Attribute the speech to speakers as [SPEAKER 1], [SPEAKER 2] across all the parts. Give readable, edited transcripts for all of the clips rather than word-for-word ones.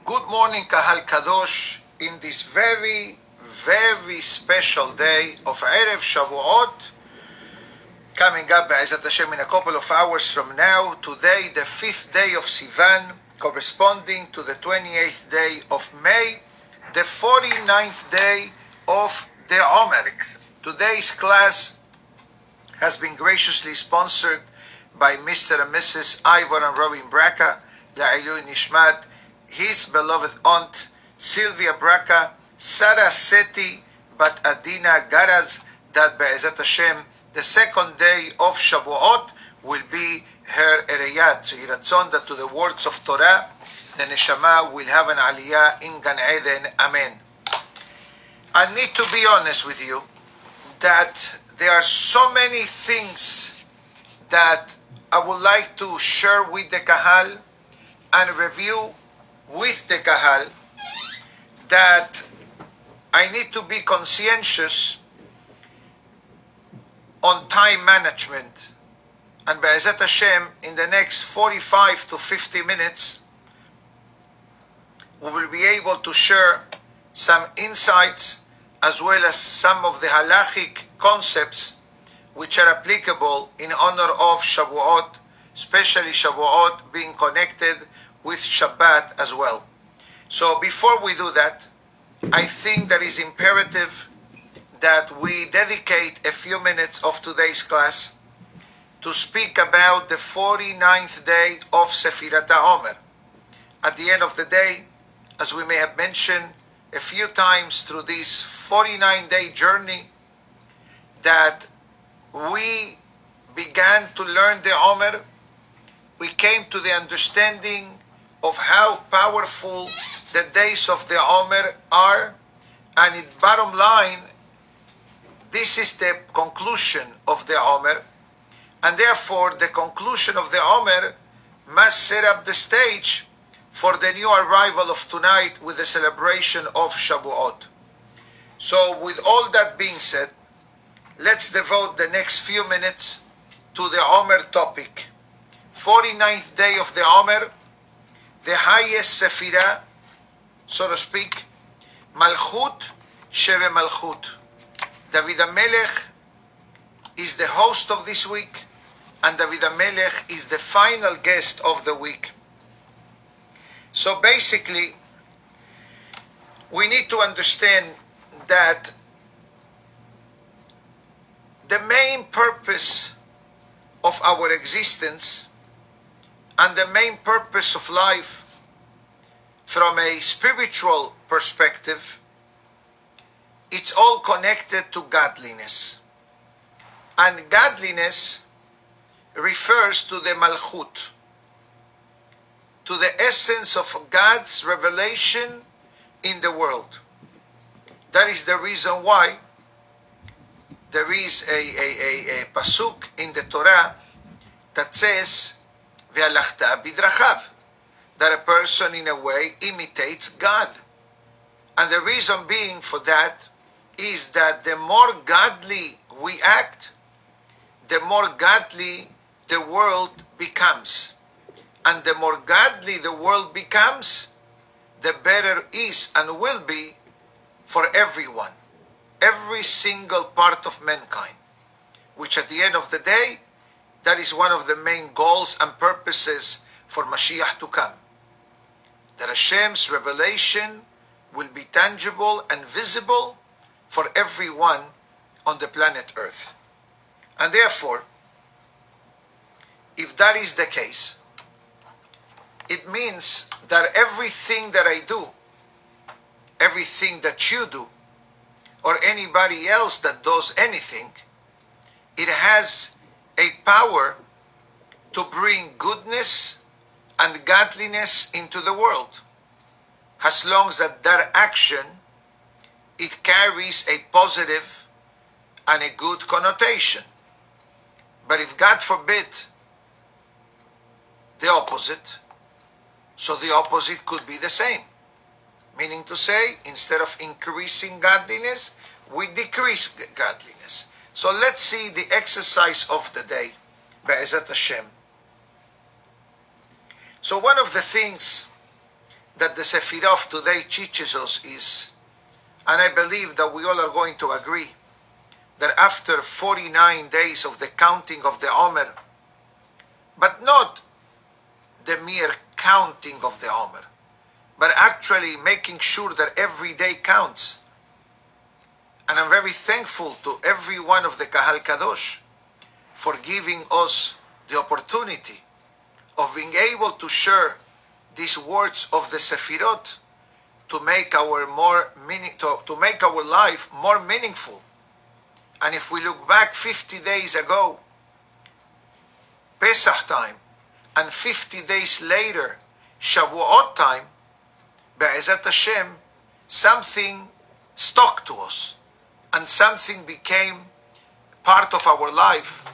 [SPEAKER 1] Good morning, Kahal Kadosh, in this very, very special day of Erev Shavuot, coming up, Be'ezat Hashem, in a couple of hours from now. Today, the 5th day of Sivan, corresponding to the 28th day of May, the 49th day of the Omer. Today's class has been graciously sponsored by Mr. and Mrs. Ivor and Robin Braca, La'ilui Nishmat, his beloved aunt Sylvia Braca, Sarah Seti, Bat Adina Garaz, that Be'ezat Hashem, the second day of Shavuot will be her Ereyat. So Yiratzon that to the words of Torah, the Neshama will have an Aliyah in Gan Eden. Amen. I need to be honest with you that there are so many things that I would like to share with the Kahal and review with the Kahal, that I need to be conscientious on time management. And Be'ezat Hashem, in the next 45 to 50 minutes, we will be able to share some insights as well as some of the halachic concepts which are applicable in honor of Shavuot, especially Shavuot being connected with Shabbat as well. So before we do that, I think that it's imperative that we dedicate a few minutes of today's class to speak about the 49th day of Sefirat HaOmer. At the end of the day, as we may have mentioned a few times through this 49-day journey, that we began to learn the Omer, we came to the understanding of how powerful the days of the Omer are, and in bottom line, this is the conclusion of the Omer, and therefore the conclusion of the Omer must set up the stage for the new arrival of tonight with the celebration of Shavuot. So with all that being said, let's devote the next few minutes to the Omer topic. 49th day of the Omer, the highest Sephirah, so to speak, Malchut Sheve Malchut. David HaMelech is the host of this week, and David HaMelech is the final guest of the week. So basically, we need to understand that the main purpose of our existence and the main purpose of life from a spiritual perspective, it's all connected to godliness. And godliness refers to the Malchut, to the essence of God's revelation in the world. That is the reason why there is a pasuk in the Torah that says, Ve'alachta bidrachav, that a person in a way imitates God. And the reason being for that is that the more godly we act, the more godly the world becomes. And the more godly the world becomes, the better is and will be for everyone, every single part of mankind, which at the end of the day, that is one of the main goals and purposes for Mashiach to come. That Hashem's revelation will be tangible and visible for everyone on the planet Earth. And therefore, if that is the case, it means that everything that I do, everything that you do, or anybody else that does anything, it has a power to bring goodness and godliness into the world, as long as that action, it carries a positive and a good connotation. But if God forbid the opposite, so the opposite could be the same. Meaning to say, instead of increasing godliness, we decrease godliness. So let's see the exercise of the day, Be'ezat Hashem. So one of the things that the Sefirah of today teaches us is, and I believe that we all are going to agree, that after 49 days of the counting of the Omer, but not the mere counting of the Omer, but actually making sure that every day counts. And I'm very thankful to every one of the Kahal Kadosh for giving us the opportunity of being able to share these words of the Sefirot to make our to make our life more meaningful. And if we look back 50 days ago, Pesach time, and 50 days later, Shavuot time, Be'ezat Hashem, something stuck to us, and something became part of our life,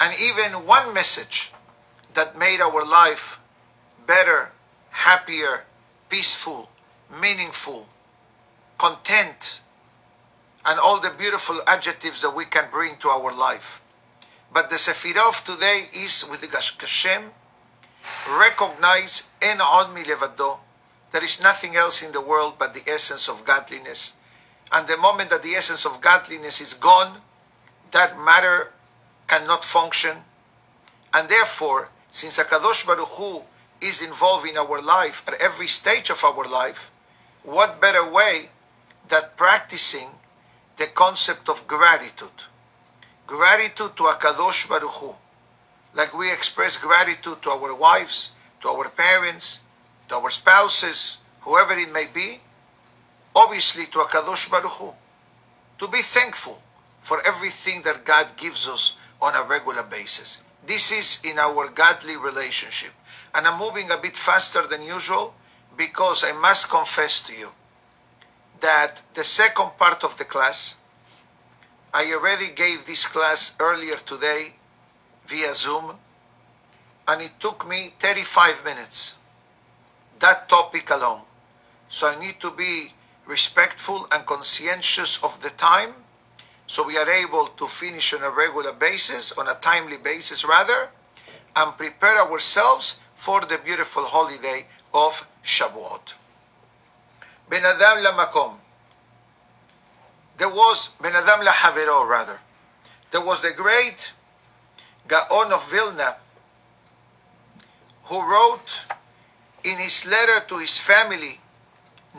[SPEAKER 1] and even one message that made our life better, happier, peaceful, meaningful, content, and all the beautiful adjectives that we can bring to our life. But the Sefirah of today is with the Hashem, recognize En Od Milevado, there is nothing else in the world but the essence of godliness. And the moment that the essence of godliness is gone, that matter cannot function. And therefore, since HaKadosh Baruch Hu is involved in our life at every stage of our life, what better way than practicing the concept of gratitude? Gratitude to HaKadosh Baruch Hu. Like we express gratitude to our wives, to our parents, to our spouses, whoever it may be, obviously to HaKadosh Baruch Hu. To be thankful for everything that God gives us on a regular basis. This is in our godly relationship. And I'm moving a bit faster than usual because I must confess to you that the second part of the class, I already gave this class earlier today via Zoom, and it took me 35 minutes, that topic alone. So I need to be respectful and conscientious of the time, so we are able to finish on a regular basis, on a timely basis rather, and prepare ourselves for the beautiful holiday of Shavuot. Ben Adam LaMakom. There was Ben Adam LaHavero rather. There was the great Gaon of Vilna who wrote in his letter to his family,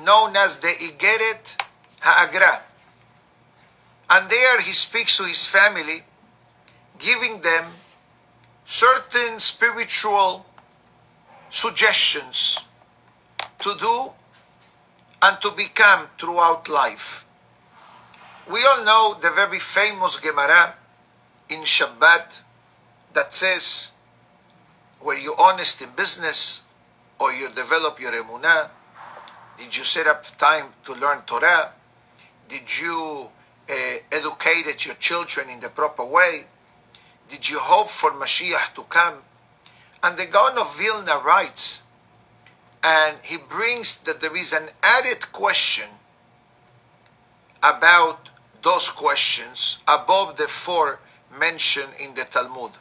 [SPEAKER 1] known as the Igeret Ha'agra. And there he speaks to his family, giving them certain spiritual suggestions to do and to become throughout life. We all know the very famous Gemara in Shabbat that says, were you honest in business, or you develop your emunah? Did you set up time to learn Torah? Did you educate your children in the proper way? Did you hope for Mashiach to come? And the Gaon of Vilna writes, and he brings that there is an added question about those questions above the four mentioned in the Talmud.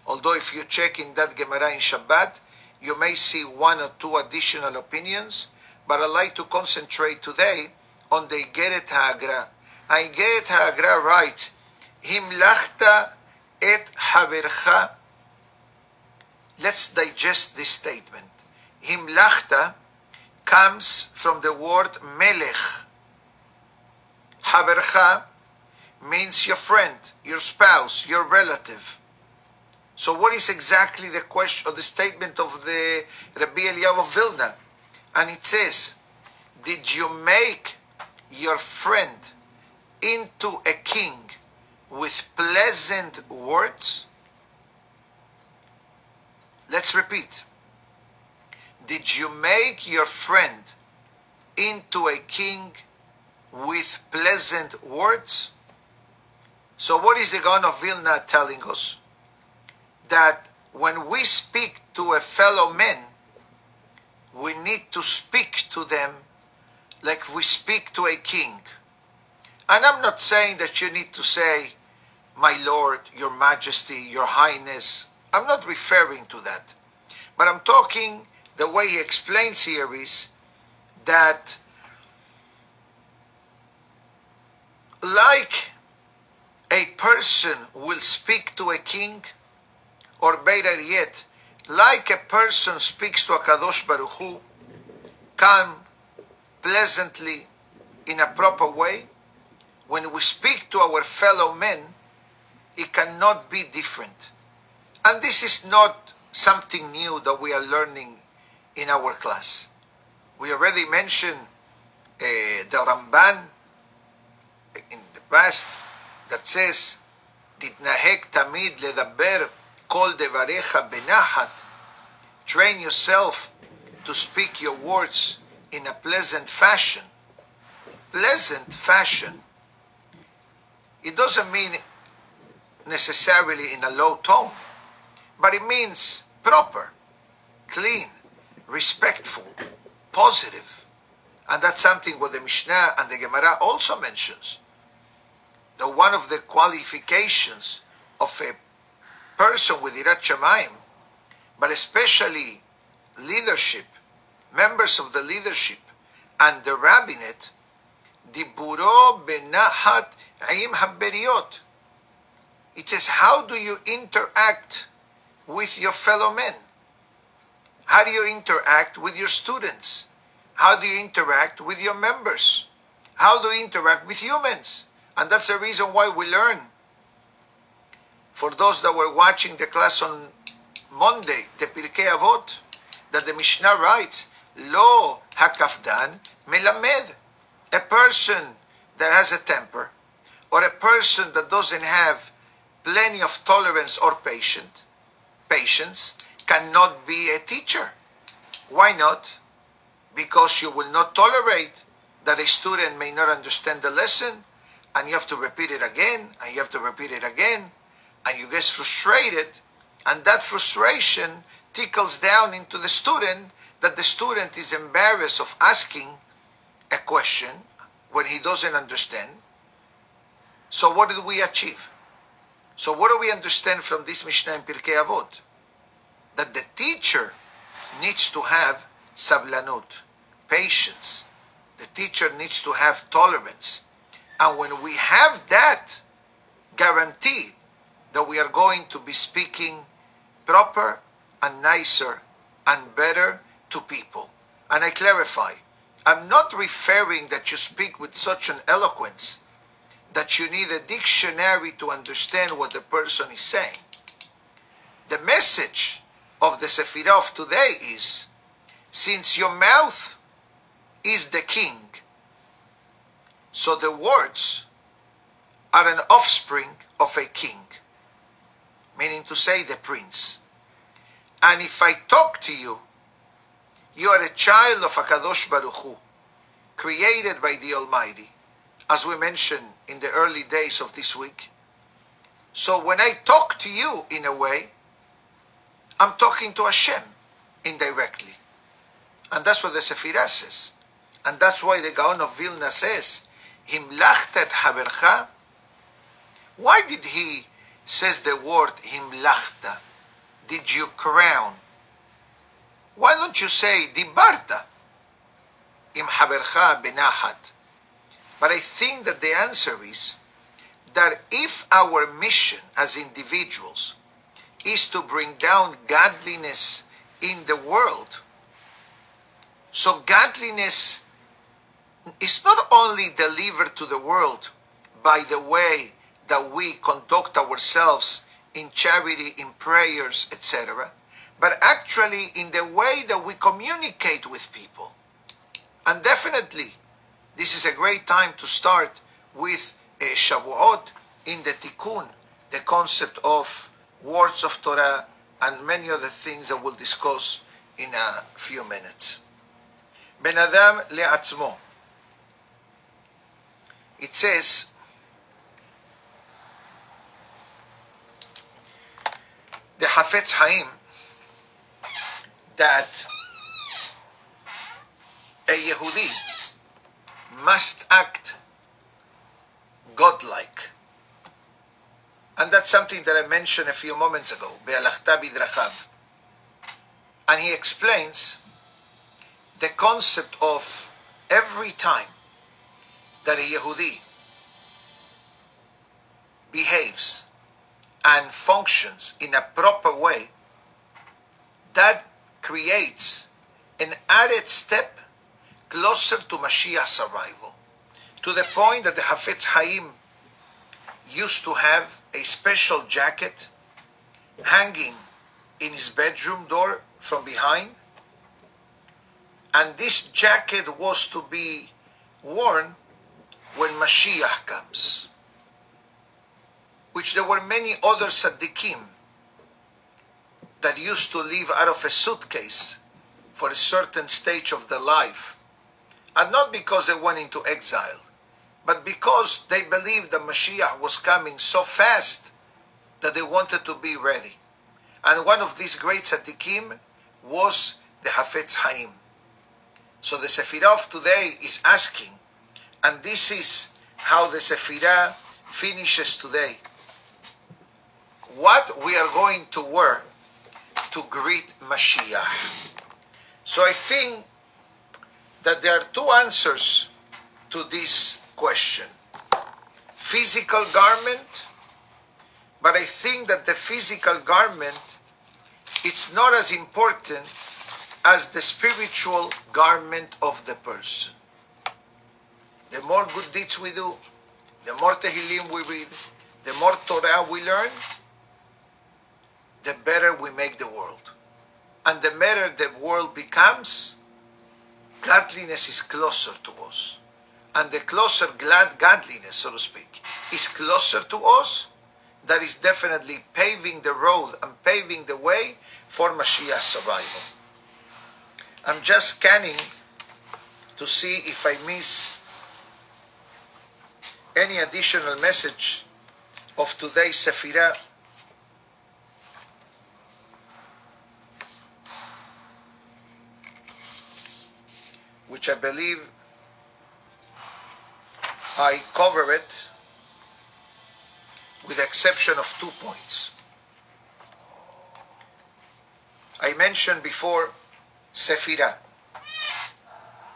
[SPEAKER 1] Although if you check in that Gemara in Shabbat, you may see one or two additional opinions, but I'd like to concentrate today on the Igeret Ha'agra. Igeret Ha'agra writes, Himlachta et havercha. Let's digest this statement. Himlachta comes from the word melech. Havercha means your friend, your spouse, your relative. So what is exactly the question or the statement of the Rabbi Eliyahu of Vilna? And it says, did you make your friend into a king with pleasant words? Let's repeat. Did you make your friend into a king with pleasant words? So what is the Gaon of Vilna telling us? That when we speak to a fellow man, we need to speak to them like we speak to a king. And I'm not saying that you need to say, my Lord, your Majesty, your Highness. I'm not referring to that. But I'm talking the way he explains here is that like a person will speak to a king, or better yet, like a person speaks to a Kadosh Baruch Hu, calm, pleasantly, in a proper way, when we speak to our fellow men, it cannot be different. And this is not something new that we are learning in our class. We already mentioned the Ramban in the past that says, תתנהג תמיד לדבר כל דבריך בנחת. Train yourself to speak your words in a pleasant fashion. Pleasant fashion. It doesn't mean necessarily in a low tone, but it means proper, clean, respectful, positive. And that's something what the Mishnah and the Gemara also mentions. That one of the qualifications of a person with Yirat Shamayim, but especially leadership, members of the leadership and the rabbinate, Diburo benahat im haberiot. It says, how do you interact with your fellow men? How do you interact with your students? How do you interact with your members? How do you interact with humans? And that's the reason why we learn. For those that were watching the class on Monday, the Pirkei Avot, that the Mishnah writes, Lo hakafdan melamed. A person that has a temper, or a person that doesn't have plenty of tolerance or patience, cannot be a teacher. Why not? Because you will not tolerate that a student may not understand the lesson, and you have to repeat it again, and you have to repeat it again, and you get frustrated, and that frustration trickles down into the student, that the student is embarrassed of asking a question when he doesn't understand. So what did we achieve? So what do we understand from this Mishnah in Pirkei Avot? That the teacher needs to have sablanut, patience. The teacher needs to have tolerance. And when we have that, guaranteed that we are going to be speaking proper and nicer and better to people. And I clarify, I'm not referring that you speak with such an eloquence that you need a dictionary to understand what the person is saying. The message of the Sefirah of today is, since your mouth is the king, so the words are an offspring of a king, meaning to say the prince. And if I talk to you, you are a child of HaKadosh Baruch Hu, created by the Almighty, as we mentioned in the early days of this week. So when I talk to you in a way, I'm talking to Hashem indirectly. And that's what the Sefirah says. And that's why the Gaon of Vilna says, Himlachtet habercha. Why did he says the word Himlachta? Did you crown? Why don't you say Dibarta im habercha benahat? But I think that the answer is that if our mission as individuals is to bring down godliness in the world, so godliness is not only delivered to the world by the way that we conduct ourselves in charity, in prayers, etc., but actually in the way that we communicate with people. And definitely, this is a great time to start with Shavuot in the Tikkun, the concept of words of Torah, and many other things that we'll discuss in a few minutes. Ben Adam le'atzmo. It says, the Hafetz Haim, that a Yehudi must act godlike. And that's something that I mentioned a few moments ago, Be'alachta bidrachav. And he explains the concept of every time that a Yehudi behaves and functions in a proper way, that creates an added step closer to Mashiach's arrival, to the point that the Hafetz Haim used to have a special jacket hanging in his bedroom door from behind, and this jacket was to be worn when Mashiach comes, which there were many other tzaddikim that used to live out of a suitcase for a certain stage of their life, and not because they went into exile, but because they believed that Mashiach was coming so fast that they wanted to be ready. And one of these great tzaddikim was the Hafetz Haim. So the Sefirah of today is asking, and this is how the Sefirah finishes today, what we are going to wear to greet Mashiach. So I think that there are two answers to this question. Physical garment, but I think that the physical garment, it's not as important as the spiritual garment of the person. The more good deeds we do, the more Tehillim we read, the more Torah we learn, the better we make the world. And the better the world becomes, godliness is closer to us. And the closer godliness, so to speak, is closer to us, that is definitely paving the road and paving the way for Mashiach's arrival. I'm just scanning to see if I miss any additional message of today's Sefirah. Which I believe I cover it with the exception of 2 points. I mentioned before Sefirah,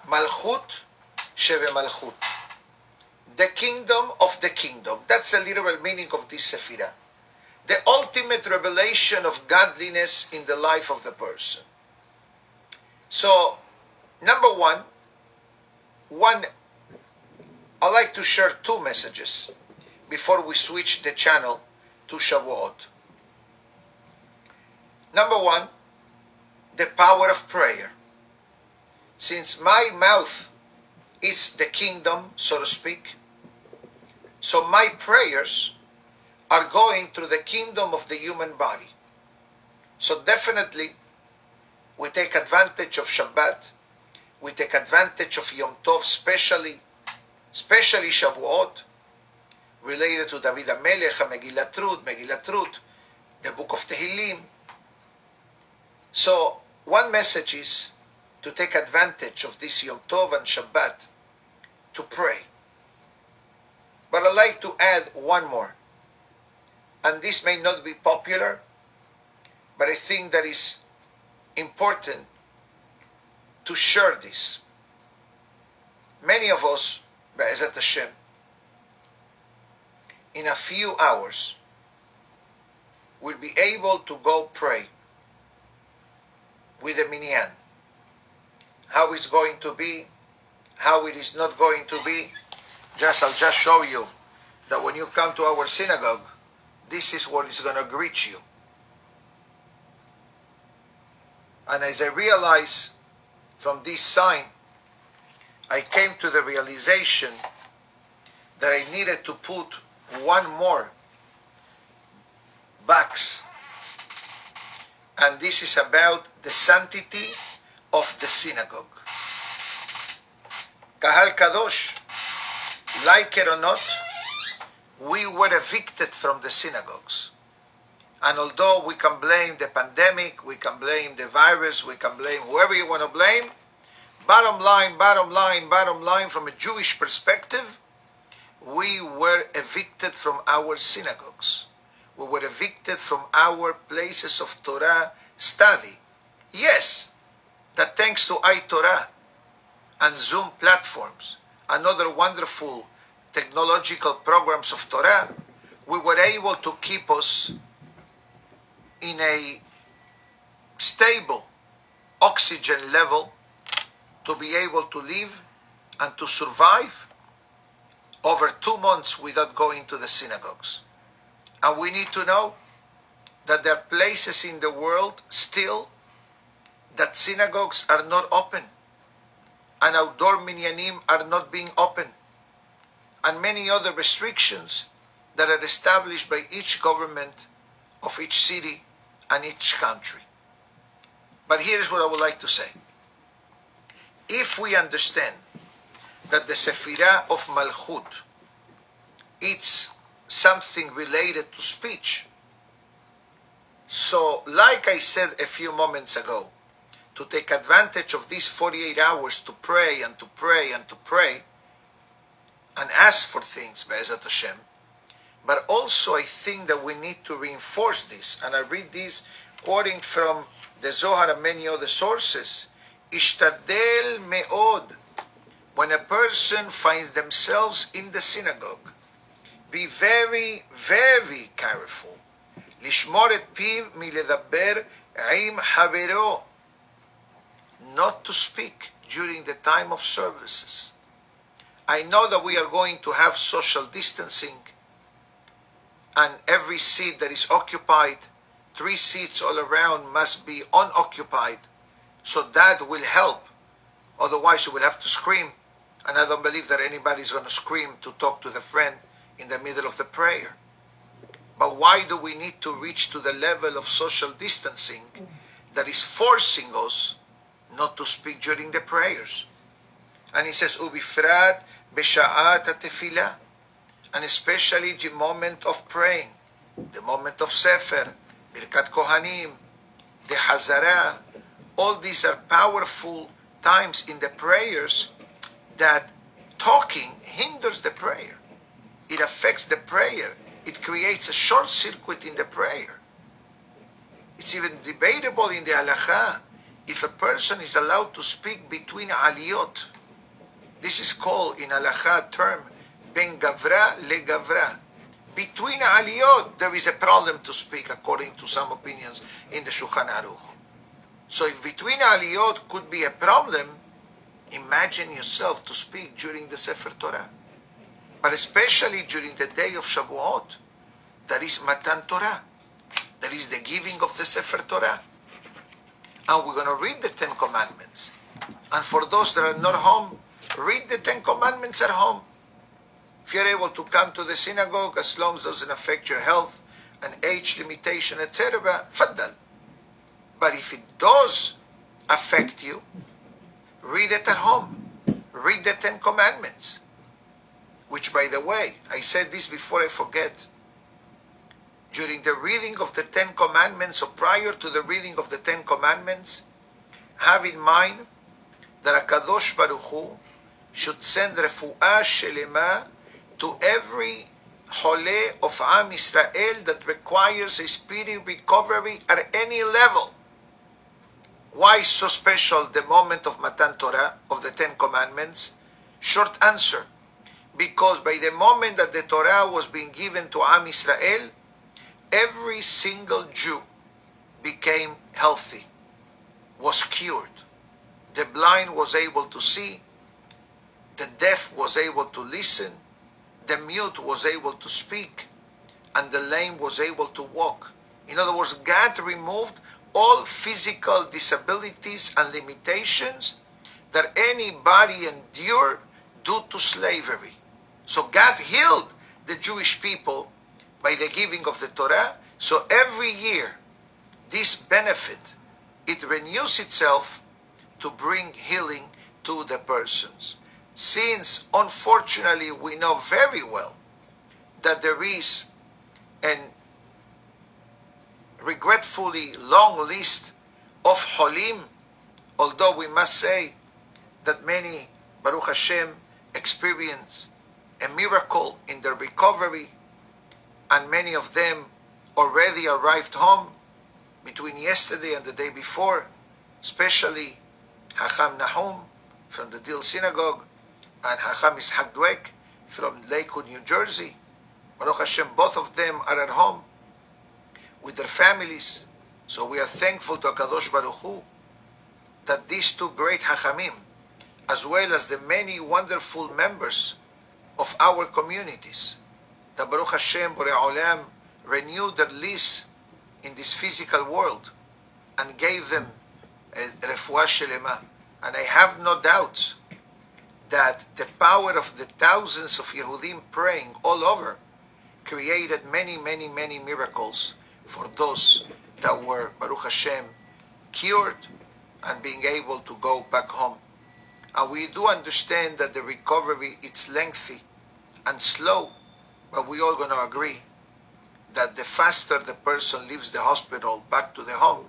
[SPEAKER 1] Malchut Sheve Malchut, the kingdom of the kingdom. That's the literal meaning of this Sefirah. The ultimate revelation of godliness in the life of the person. So, number one, I'd like to share 2 messages before we switch the channel to Shavuot. Number one, the power of prayer. Since my mouth is the kingdom, so to speak, so my prayers are going through the kingdom of the human body. So definitely, we take advantage of Shabbat, we take advantage of Yom Tov, especially Shavuot, related to David HaMelech, Megillat Ruth, the book of Tehillim. So, one message is to take advantage of this Yom Tov and Shabbat to pray. But I'd like to add one more. And this may not be popular, but I think that is important to share this. Many of us, Be'ezat Hashem, in a few hours, will be able to go pray with the minyan. How it's going to be, how it is not going to be. I'll just show you that when you come to our synagogue, this is what is going to greet you. And as I realize from this sign, I came to the realization that I needed to put one more box. And this is about the sanctity of the synagogue. Kahal Kadosh, like it or not, we were evicted from the synagogues. And although we can blame the pandemic, we can blame the virus, we can blame whoever you want to blame, bottom line, from a Jewish perspective, we were evicted from our synagogues. We were evicted from our places of Torah study. Yes, that thanks to iTorah and Zoom platforms and other wonderful technological programs of Torah, we were able to keep us in a stable oxygen level to be able to live and to survive over 2 months without going to the synagogues. And we need to know that there are places in the world still that synagogues are not open and outdoor minyanim are not being open, and many other restrictions that are established by each government of each city and each country. But here's what I would like to say. If we understand that the Sephirah of Malchut, it's something related to speech, so like I said a few moments ago, to take advantage of these 48 hours to pray and to pray and to pray and ask for things, Be'ezat Hashem. But also I think that we need to reinforce this, and I read this quoting from the Zohar and many other sources. Ishtadel me'od, when a person finds themselves in the synagogue, be very, very careful. Lishmor et piv miledaber im havero, not to speak during the time of services. I know that we are going to have social distancing, and every seat that is occupied, 3 seats all around must be unoccupied, so that will help. Otherwise you will have to scream, and I don't believe that anybody is going to scream to talk to the friend in the middle of the prayer. But why do we need to reach to the level of social distancing that is forcing us not to speak during the prayers? And he says, Ubifrat b'sha'at tefillah, and especially the moment of praying, the moment of Sefer, Birkat Kohanim, the Hazara. All these are powerful times in the prayers that talking hinders the prayer. It affects the prayer. It creates a short circuit in the prayer. It's even debatable in the halakha if a person is allowed to speak between aliyot. This is called in halakha term ben gavra le gavra. Between aliyot there is a problem to speak according to some opinions in the Shulchan Aruch. So if between aliyot could be a problem, imagine yourself to speak during the Sefer Torah. But especially during the day of Shavuot, that is Matan Torah, that is the giving of the Sefer Torah. And we're going to read the 10 Commandments. And for those that are not home, read the 10 Commandments at home. If you're able to come to the synagogue, as long as it doesn't affect your health and age limitation, etc., faddal. But if it does affect you, read it at home. Read the 10 Commandments. Which, by the way, I said this before I forget. During the reading of the 10 Commandments, or prior to the reading of the 10 Commandments, have in mind that HaKadosh Baruch Hu should send refu'ah shelema to every chole of Am Israel that requires a speedy recovery at any level. Why so special the moment of Matan Torah, of the 10 Commandments? Short answer. Because by the moment that the Torah was being given to Am Israel, every single Jew became healthy, was cured. The blind was able to see, the deaf was able to listen, the mute was able to speak, and the lame was able to walk. In other words, God removed all physical disabilities and limitations that anybody endured due to slavery. So God healed the Jewish people by the giving of the Torah. So every year, this benefit, it renews itself to bring healing to the persons. Since, unfortunately, we know very well that there is an regretfully long list of cholim, although we must say that many, Baruch Hashem, experience a miracle in their recovery, and many of them already arrived home between yesterday and the day before, especially Hacham Nahum from the Deal Synagogue, and Hacham Ishak Dweck from Lakewood, New Jersey. Baruch Hashem, both of them are at home with their families. So we are thankful to HaKadosh Baruch Hu that these two great Hachamim, as well as the many wonderful members of our communities, that Baruch Hashem Borei Olam renewed their lease in this physical world and gave them a refuah shelema. And I have no doubt that the power of the thousands of Yehudim praying all over created many, many, many miracles for those that were, Baruch Hashem, cured and being able to go back home. And we do understand that the recovery is lengthy and slow, but we all going to agree that the faster the person leaves the hospital back to the home,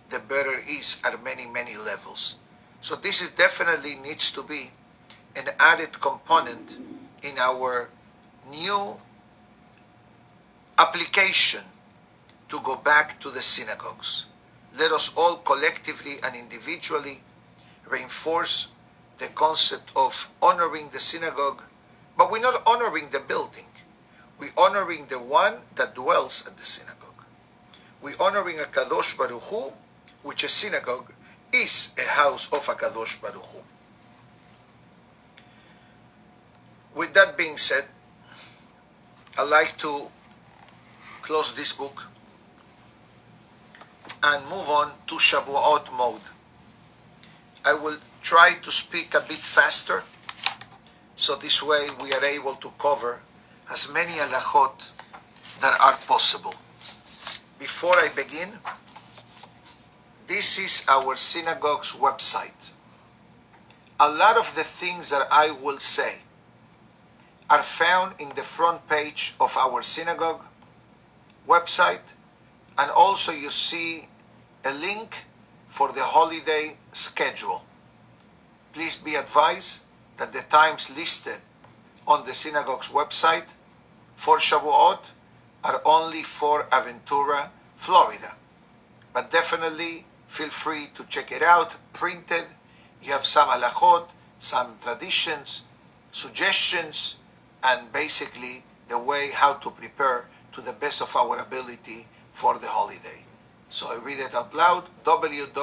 [SPEAKER 1] the better it is at many, many levels. So this is definitely needs to be an added component in our new application to go back to the synagogues. Let us all collectively and individually reinforce the concept of honoring the synagogue, but we're not honoring the building. We're honoring the one that dwells at the synagogue. We're honoring HaKadosh Baruch Hu, which a synagogue is a house of HaKadosh Baruch Hu. With that being said, I'd like to close this book and move on to Shavuot mode. I will try to speak a bit faster, so this way we are able to cover as many halachot that are possible. Before I begin, this is our synagogue's website. A lot of the things that I will say are found in the front page of our synagogue website, and also you see a link for the holiday schedule. Please be advised that the times listed on the synagogue's website for Shavuot are only for Aventura, Florida. But definitely feel free to check it out, printed. You have some halachot, some traditions, suggestions, and basically the way how to prepare to the best of our ability for the holiday. So I read it out loud, www.ejsfl.com.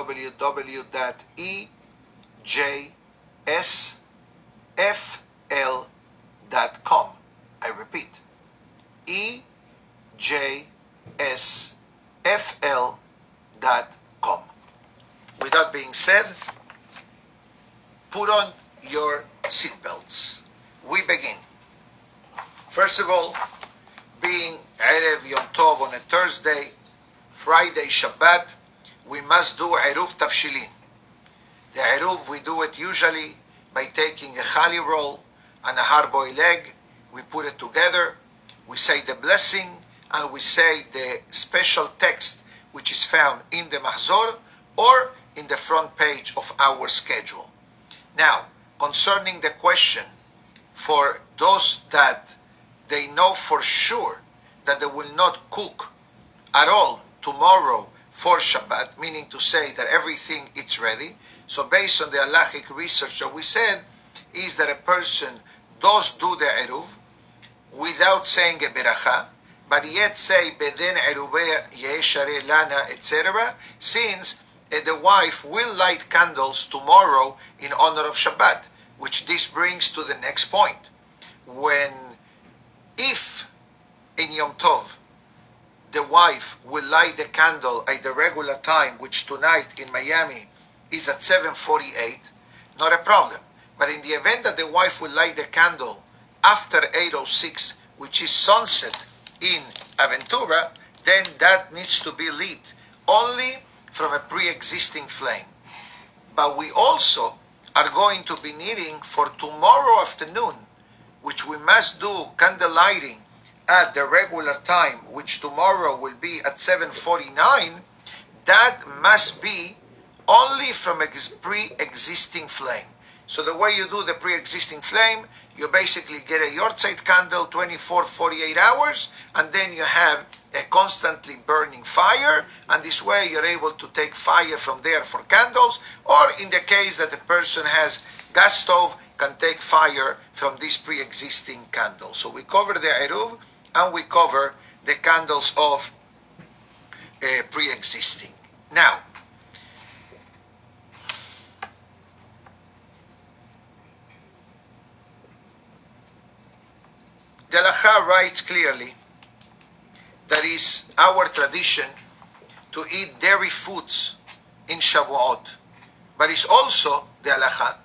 [SPEAKER 1] I repeat, ejsfl.com. With that being said, put on your seatbelts. We begin. First of all, being Erev Yom Tov on a Thursday, Friday, Shabbat, we must do Eruv Tafshilin. The Eruv, we do it usually by taking a chali roll and a hard-boiled egg. We put it together, we say the blessing, and we say the special text which is found in the Mahzor or in the front page of our schedule. Now, concerning the question, for those that they know for sure that they will not cook at all tomorrow for Shabbat, meaning to say that everything is ready. So based on the halachic research that we said, is that a person does do the Eruv without saying a beracha, but yet say beden erubeh yeshare lana, etc., since the wife will light candles tomorrow in honor of Shabbat, which this brings to the next point. If in Yom Tov the wife will light the candle at the regular time, which tonight in Miami is at 7:48, not a problem. But in the event that the wife will light the candle after 8:06, which is sunset in Aventura, then that needs to be lit only from a pre-existing flame. But we also are going to be needing for tomorrow afternoon, which we must do candle lighting at the regular time, which tomorrow will be at 7:49, that must be only from a pre-existing flame. So the way you do the pre-existing flame, you basically get a Yortzeit candle 24, 48 hours, and then you have a constantly burning fire, and this way you're able to take fire from there for candles, or in the case that the person has gas stove, can take fire from this pre-existing candle. So we cover the Eruv, and we cover the candles of pre-existing. Now, the Halacha writes clearly that is our tradition to eat dairy foods in Shavuot. But it's also the Halacha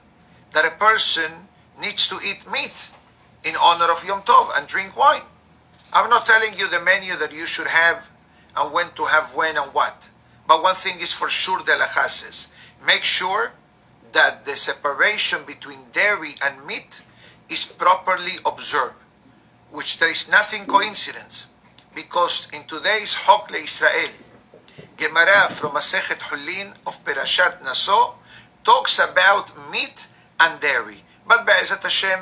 [SPEAKER 1] that a person needs to eat meat in honor of Yom Tov and drink wine. I'm not telling you the menu that you should have and when to have when and what. But one thing is for sure, the Halacha says, make sure that the separation between dairy and meat is properly observed, which there is nothing coincidence, because in today's Chok LeIsrael, Gemara from Masechet Hulin of Perashat Naso talks about meat and dairy. But Be'ezat Hashem,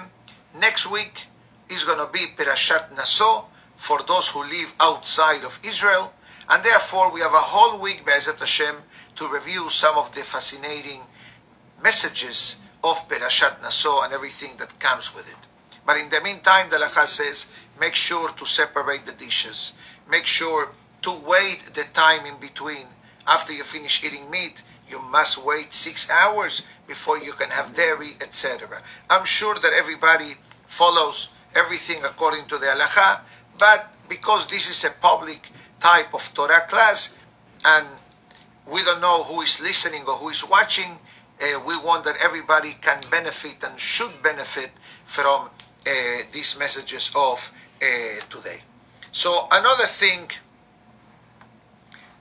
[SPEAKER 1] next week is going to be Perashat Naso for those who live outside of Israel, and therefore we have a whole week, Be'ezat Hashem, to review some of the fascinating messages of Perashat Naso and everything that comes with it. But in the meantime, the Halacha says, make sure to separate the dishes. Make sure to wait the time in between. After you finish eating meat, you must wait 6 hours before you can have dairy, etc. I'm sure that everybody follows everything according to the Halacha, but because this is a public type of Torah class, and we don't know who is listening or who is watching, we want that everybody can benefit and should benefit from these messages of today. So another thing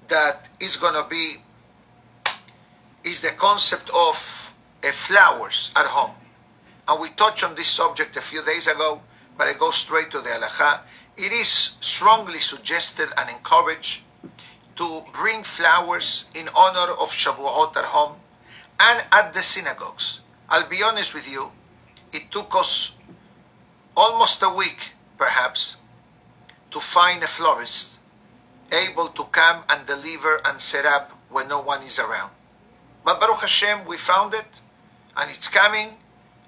[SPEAKER 1] that is going to be is the concept of flowers at home. And we touched on this subject a few days ago, but I go straight to the Halacha. It is strongly suggested and encouraged to bring flowers in honor of Shavuot at home and at the synagogues. I'll be honest with you, it took us almost a week, perhaps, to find a florist able to come and deliver and set up when no one is around. But Baruch Hashem, we found it, and it's coming,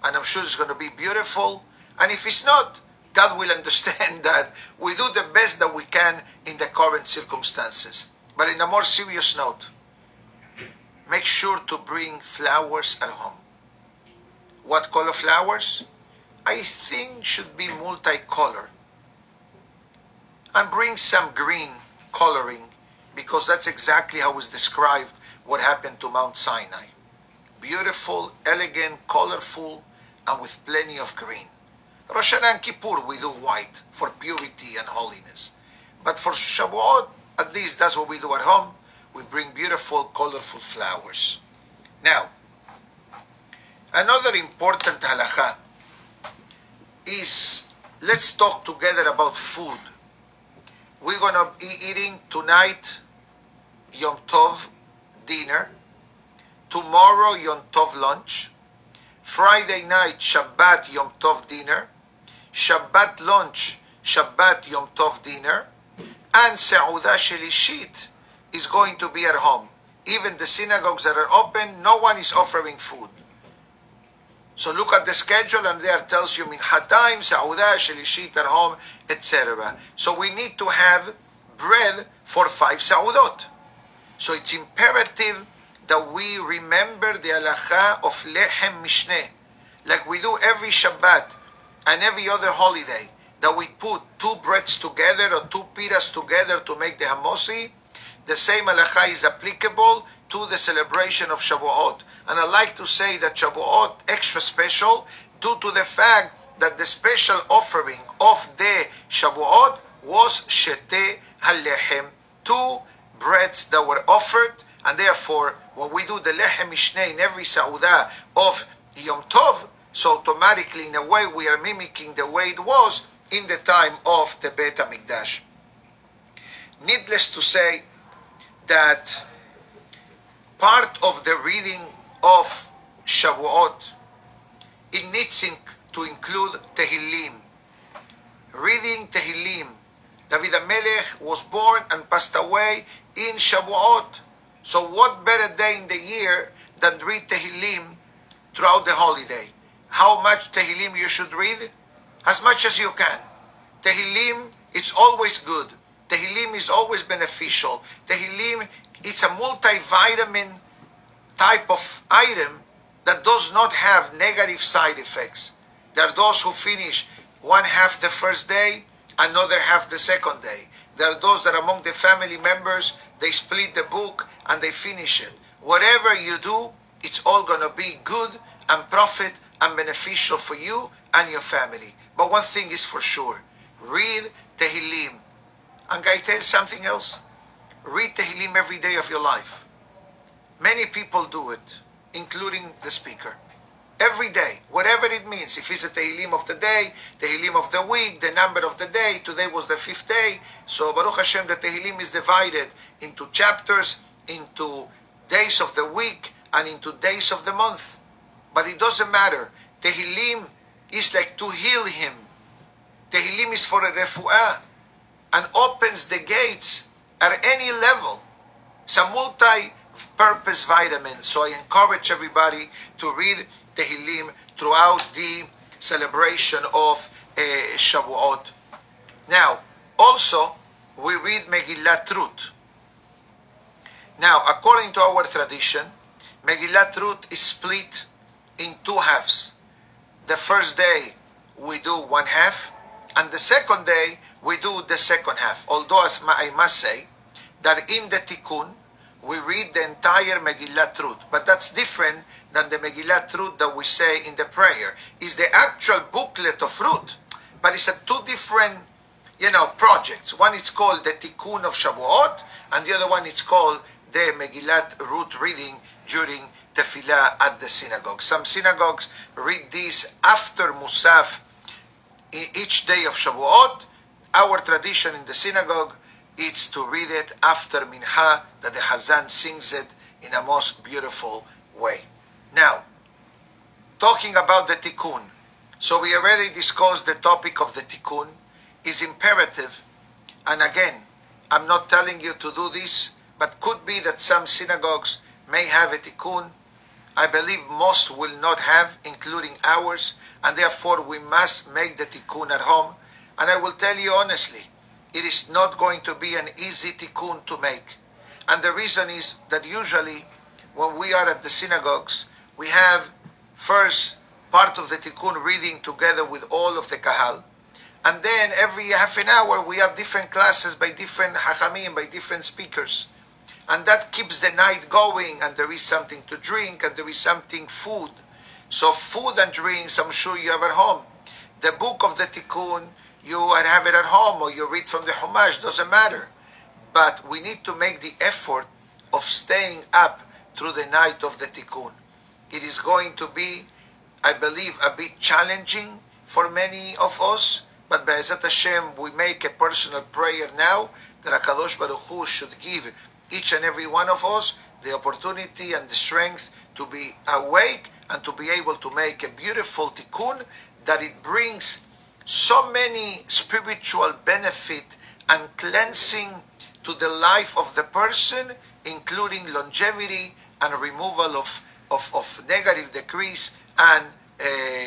[SPEAKER 1] and I'm sure it's going to be beautiful. And if it's not, God will understand that we do the best that we can in the current circumstances. But in a more serious note, make sure to bring flowers at home. What color flowers? I think should be multicolor. And bring some green coloring, because that's exactly how was described what happened to Mount Sinai. Beautiful, elegant, colorful, and with plenty of green. Rosh Hashanah and Kippur we do white for purity and holiness. But for Shavuot, at least that's what we do at home. We bring beautiful, colorful flowers. Now, another important halacha is, let's talk together about food. We're going to be eating tonight Yom Tov dinner, tomorrow Yom Tov lunch, Friday night Shabbat Yom Tov dinner, Shabbat lunch, Shabbat Yom Tov dinner, and Seudah Shelishit is going to be at home. Even the synagogues that are open, no one is offering food. So look at the schedule, and there tells you Minchataim, Seudah Shelishit at home, etc. So we need to have bread for 5 Seudot. So it's imperative that we remember the halacha of Lechem Mishneh, like we do every Shabbat and every other holiday, that we put 2 breads together or 2 piras together to make the hamosi. The same halacha is applicable to the celebration of Shavuot. And I like to say that Shavuot extra special due to the fact that the special offering of the Shavuot was Sheteh HaLechem, 2 breads that were offered, and therefore when we do the Lechem Mishneh in every Seudah of Yom Tov, so automatically in a way we are mimicking the way it was in the time of the Beit HaMikdash. Needless to say that part of the reading of Shavuot needs to include Tehillim. Reading Tehillim. David HaMelech was born and passed away in Shavuot. So what better day in the year than read Tehillim throughout the holiday? How much Tehillim you should read? As much as you can. Tehillim, it's always good. Tehillim is always beneficial. Tehillim, it's a multivitamin type of item that does not have negative side effects. There are those who finish one half the first day, another half the second day. There are those that among the family members, they split the book and they finish it. Whatever you do, it's all going to be good and profit and beneficial for you and your family. But one thing is for sure, read Tehillim. And can I tell you something else? Read Tehillim every day of your life. Many people do it, including the speaker. Every day, whatever it means. If it's a Tehillim of the day, Tehillim of the week, the number of the day, today was the 5th day. So Baruch Hashem, the Tehillim is divided into chapters, into days of the week, and into days of the month. But it doesn't matter. Tehillim is like to heal him. Tehillim is for a refuah and opens the gates at any level. It's a multi-purpose vitamin. So I encourage everybody to read Tehillim throughout the celebration of Shavuot. Now, also, we read Megillat Ruth. Now, according to our tradition, Megillat Ruth is split in 2 halves. The first day, we do 1 half, and the second day, we do the second half. Although, as I must say, that in the Tikkun, we read the entire Megillat Ruth. But that's different than the Megillat Ruth that we say in the prayer. It's the actual booklet of Ruth, but it's a 2 different, projects. One is called the Tikkun of Shavuot, and the other one is called the Megillat Ruth reading during Tefillah at the synagogue. Some synagogues read this after Musaf each day of Shavuot. Our tradition in the synagogue is to read it after Mincha, that the Hazan sings it in a most beautiful way. Now, talking about the Tikkun. So we already discussed the topic of the Tikkun. Is imperative, and again, I'm not telling you to do this, but could be that some synagogues may have a Tikkun. I believe most will not have, including ours, and therefore we must make the Tikkun at home. And I will tell you honestly, it is not going to be an easy Tikkun to make. And the reason is that usually when we are at the synagogues, we have first part of the Tikkun reading together with all of the Kahal. And then every half an hour we have different classes by different Hachamim, by different speakers. And that keeps the night going, and there is something to drink, and there is something food. So food and drinks, I'm sure you have at home. The book of the Tikkun, you have it at home, or you read from the Chumash, doesn't matter. But we need to make the effort of staying up through the night of the Tikkun. It is going to be, I believe, a bit challenging for many of us, but Be'ezat Hashem, we make a personal prayer now that HaKadosh Baruch Hu should give each and every one of us the opportunity and the strength to be awake and to be able to make a beautiful Tikkun, that it brings so many spiritual benefit and cleansing to the life of the person, including longevity and removal of negative decrees and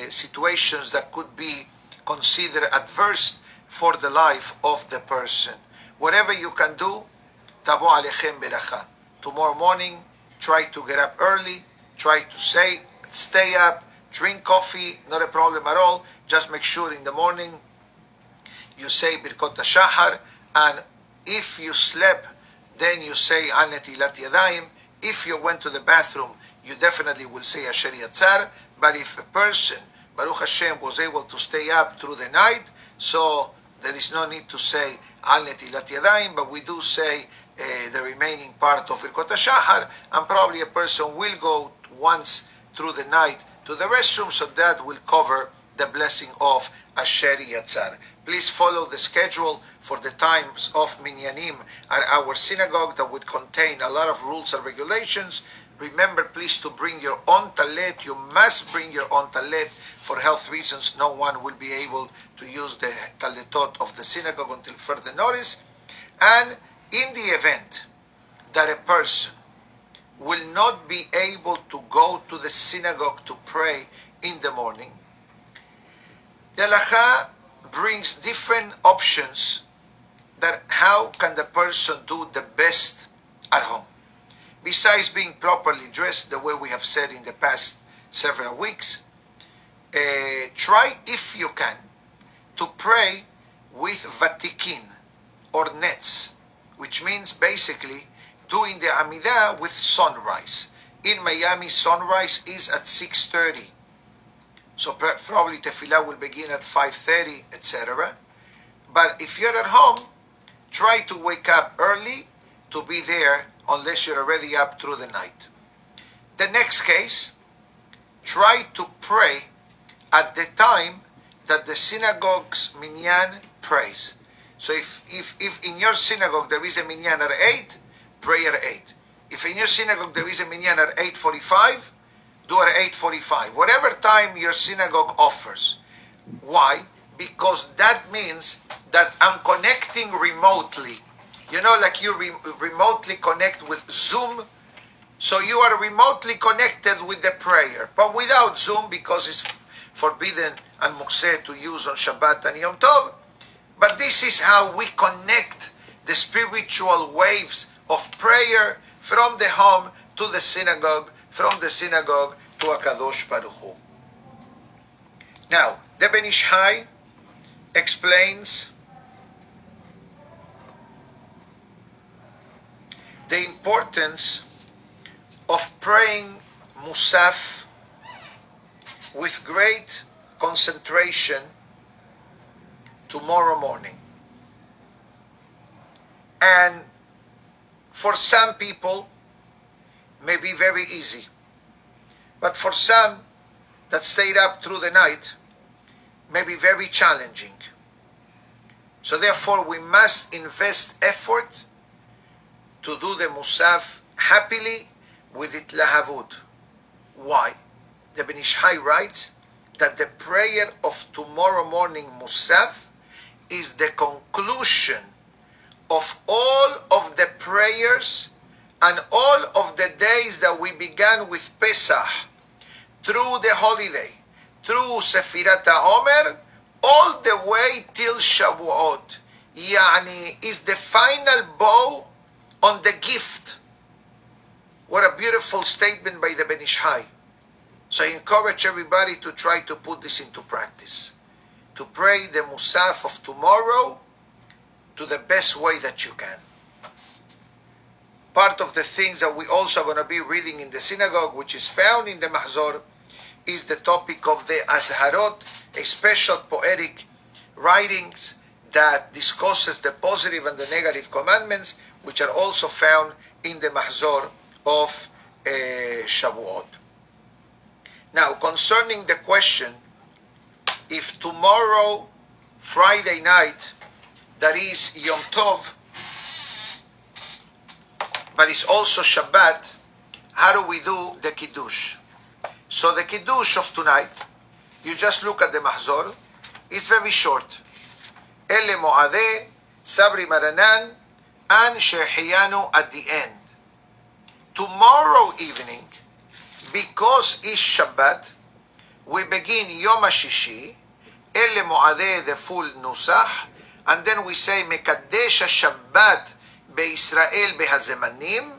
[SPEAKER 1] situations that could be considered adverse for the life of the person. Whatever you can do, Tabo alechem beracha. Tomorrow morning, try to get up early, try to stay up, drink coffee, not a problem at all. Just make sure in the morning you say Birkot HaShahar, and if you slept, then you say Al Netilat Yadayim. If you went to the bathroom, you definitely will say Asher Yatzar. But if a person, Baruch Hashem, was able to stay up through the night, so there is no need to say Al Netilat Yadayim, but we do say the remaining part of Birkot HaShahar, and probably a person will go once through the night to the restroom, so that will cover the blessing of Asher Yatzar. Please follow the schedule for the times of Minyanim at our synagogue that would contain a lot of rules and regulations, Remember, please, to bring your own talet. You must bring your own talet. For health reasons, no one will be able to use the taletot of the synagogue until further notice. And in the event that a person will not be able to go to the synagogue to pray in the morning, the halacha brings different options that how can the person do the best at home. Besides being properly dressed, the way we have said in the past several weeks, try, if you can, to pray with vatikin or nets, which means basically doing the Amidah with sunrise. In Miami, sunrise is at 6:30. So probably tefillah will begin at 5:30, etc. But if you're at home, try to wake up early to be there, unless you're already up through the night. The next case, try to pray at the time that the synagogue's minyan prays. So if in your synagogue there is a minyan at 8, pray at 8. If in your synagogue there is a minyan at 8:45, do at 8:45. Whatever time your synagogue offers. Why? Because that means that I'm connecting remotely. You know, like you remotely connect with Zoom. So you are remotely connected with the prayer, but without Zoom, because it's forbidden and mukseh to use on Shabbat and Yom Tov. But this is how we connect the spiritual waves of prayer from the home to the synagogue, from the synagogue to HaKadosh Baruch Hu. Now, the Ben Ish Hai explains the importance of praying Musaf with great concentration tomorrow morning. And for some people, may be very easy. But for some that stayed up through the night, may be very challenging. So therefore, we must invest effort to do the Musaf happily with itlahavut. Why? The Ben Ish Hai writes that the prayer of tomorrow morning Musaf is the conclusion of all of the prayers and all of the days that we began with Pesach, through the holiday, through Sefirat HaOmer, all the way till Shavuot. Yani is the final bow on the gift. What a beautiful statement by the Ben Ish Hai. So I encourage everybody to try to put this into practice, to pray the Musaf of tomorrow to the best way that you can. Part of the things that we also are going to be reading in the synagogue, which is found in the Mahzor, is the topic of the Azharot, a special poetic writings that discusses the positive and the negative commandments, which are also found in the Mahzor of Shavuot. Now, concerning the question, if tomorrow, Friday night, that is Yom Tov, but it's also Shabbat, how do we do the Kiddush? So the Kiddush of tonight, you just look at the Mahzor, it's very short. Ele Mo'adeh, Sabri Maranan, and Shehiyanu at the end. Tomorrow evening, because it's Shabbat, we begin Yom HaShishi, Ele Mo'adeh, the full Nusach, and then we say Mekadesh HaShabbat BeIsrael BeHazemanim,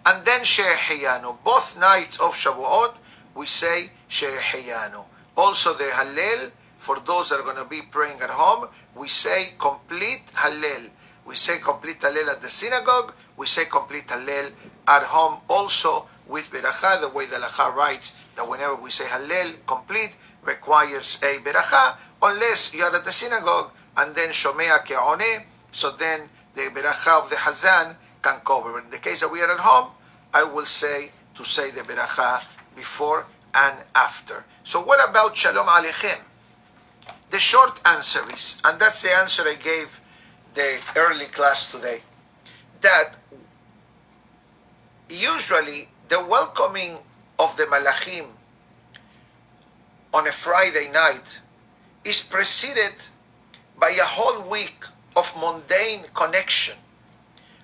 [SPEAKER 1] and then Shehiyanu. Both nights of Shavuot, we say Shehiyanu. Also the Hallel, for those that are going to be praying at home, we say complete Hallel. We say complete Hallel at the synagogue, we say complete Hallel at home also with Beracha, the way the Halacha writes that whenever we say Hallel complete requires a Beracha, unless you are at the synagogue and then Shomea Ke'oneh, so then the Beracha of the Hazan can cover. But in the case that we are at home, I will say to say the Beracha before and after. So what about Shalom Aleichem? The short answer is, and that's the answer I gave the early class today, that usually the welcoming of the Malachim on a Friday night is preceded by a whole week of mundane connection.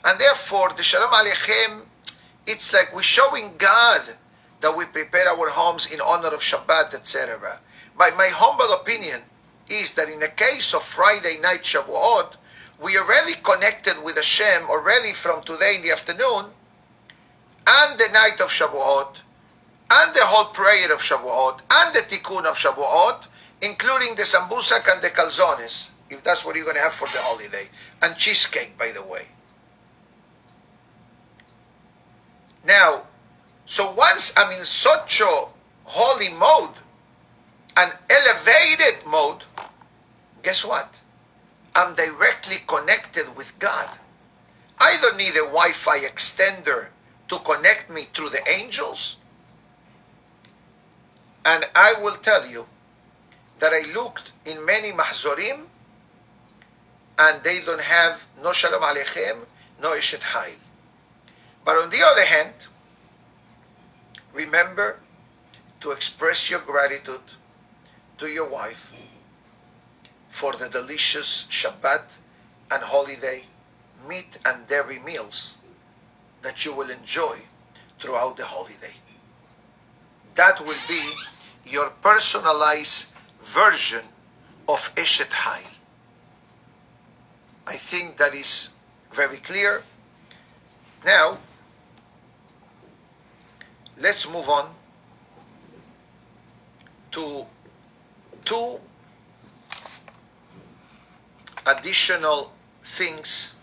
[SPEAKER 1] And therefore, the Shalom Aleichem, it's like we're showing God that we prepare our homes in honor of Shabbat, etc. But my humble opinion is that in the case of Friday night Shavuot, we are already connected with Hashem already from today in the afternoon, and the night of Shavuot, and the whole prayer of Shavuot, and the Tikkun of Shavuot, including the sambusak and the calzones, if that's what you're going to have for the holiday, and cheesecake, by the way. Now, so once I'm in such a holy mode, an elevated mode, guess what? I'm directly connected with God. I don't need a Wi-Fi extender to connect me through the angels. And I will tell you that I looked in many mahzorim and they don't have no Shalom Aleichem, no Eshet Hayil. But on the other hand, remember to express your gratitude to your wife for the delicious Shabbat and holiday meat and dairy meals that you will enjoy throughout the holiday. That will be your personalized version of Eshet Hayil. I think that is very clear. Now, let's move on to two additional things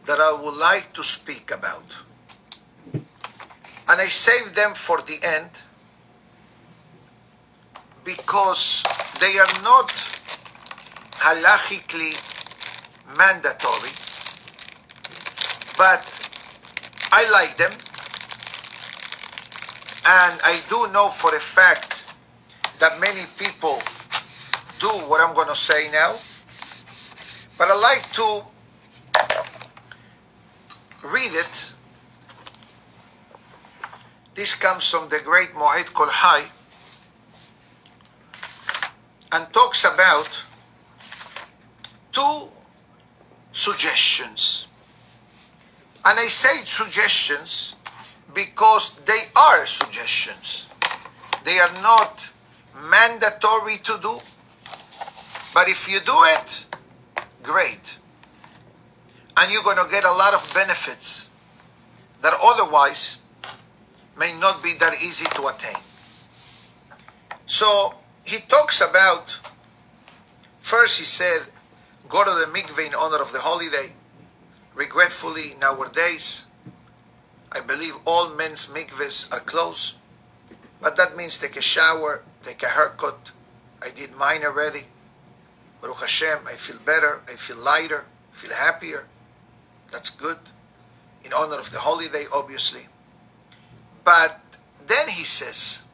[SPEAKER 1] that I would like to speak about. And I saved them for the end because they are not halachically mandatory, but I like them, and I do know for a fact that many people do what I'm going to say now, but I like to read it. This comes from the great Moed Kol Hai and talks about two suggestions. And I say suggestions because they are suggestions. They are not mandatory to do, but if you do it, great. And you're going to get a lot of benefits that otherwise may not be that easy to attain. So he talks about, first he said, go to the mikveh in honor of the holiday. Regretfully, nowadays, I believe all men's mikvehs are closed. But that means take a shower, take a haircut. I did mine already. Baruch Hashem, I feel better, I feel lighter, I feel happier. That's good. In honor of the holiday, obviously. But then he says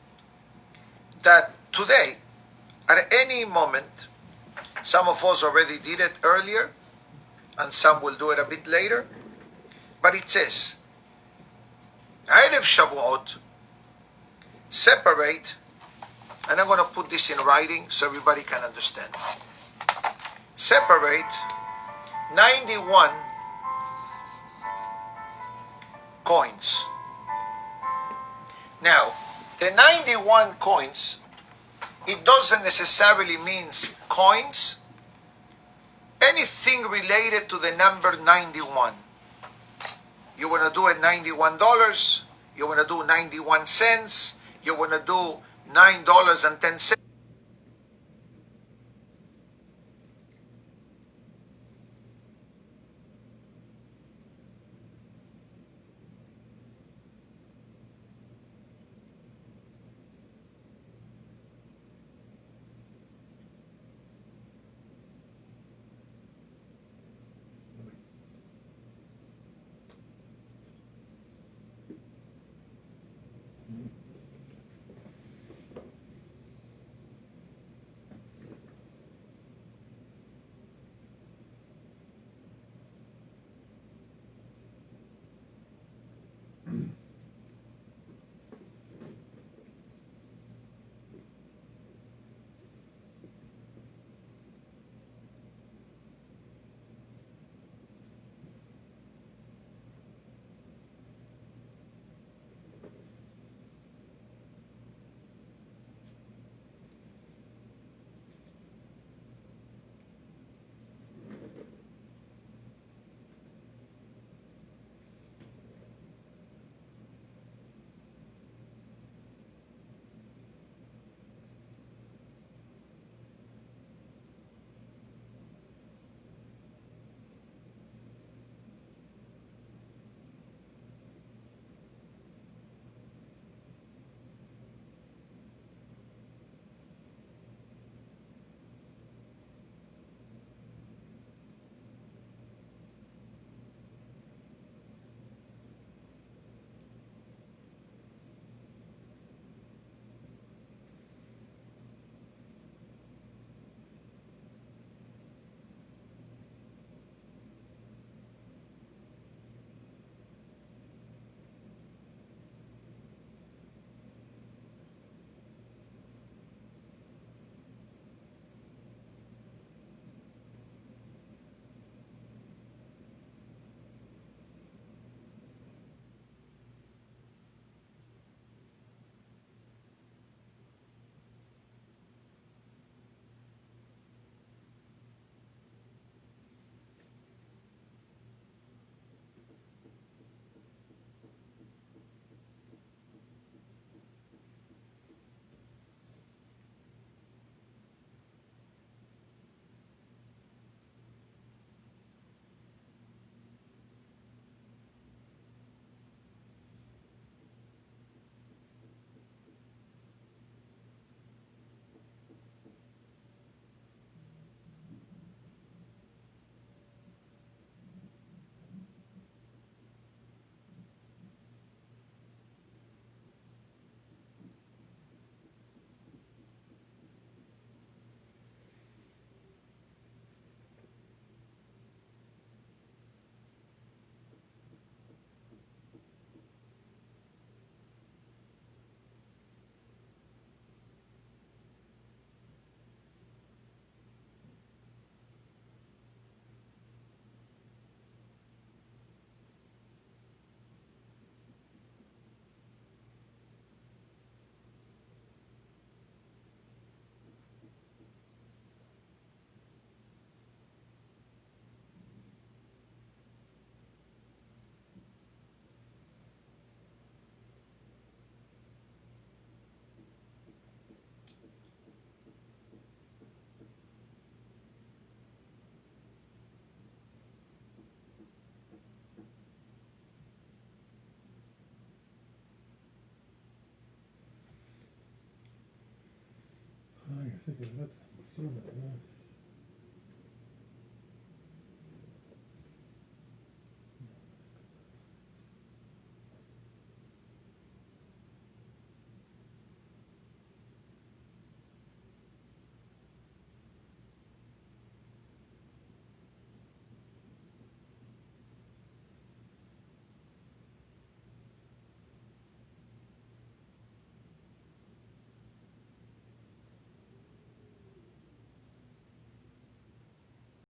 [SPEAKER 1] that today, at any moment, some of us already did it earlier, and some will do it a bit later. But it says, Erev Shavuot, separate, and I'm going to put this in writing so everybody can understand. Separate 91 coins. Now, the 91 coins, it doesn't necessarily mean coins, anything related to the number 91. You want to do it $91, you want to do 91 cents, you want to do $9.10.